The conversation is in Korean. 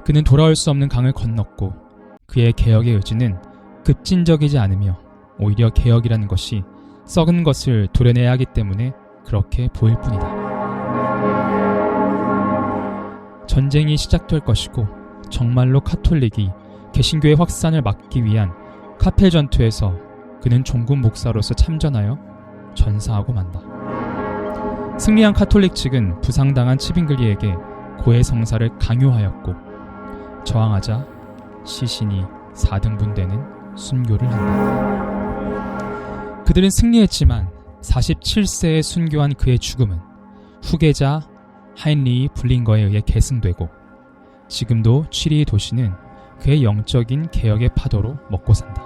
그는 돌아올 수 없는 강을 건넜고 그의 개혁의 의지는 급진적이지 않으며 오히려 개혁이라는 것이 썩은 것을 도려내야 하기 때문에 그렇게 보일 뿐이다. 전쟁이 시작될 것이고 정말로 카톨릭이 개신교의 확산을 막기 위한 카펠 전투에서 그는 종군 목사로서 참전하여 전사하고 만다. 승리한 카톨릭 측은 부상당한 츠윙글리에게 고해 성사를 강요하였고 저항하자 시신이 4등분되는 순교를 한다. 그들은 승리했지만 47세에 순교한 그의 죽음은 후계자 하인리히 블링거에 의해 계승되고 지금도 취리히 도시는 그의 영적인 개혁의 파도로 먹고 산다.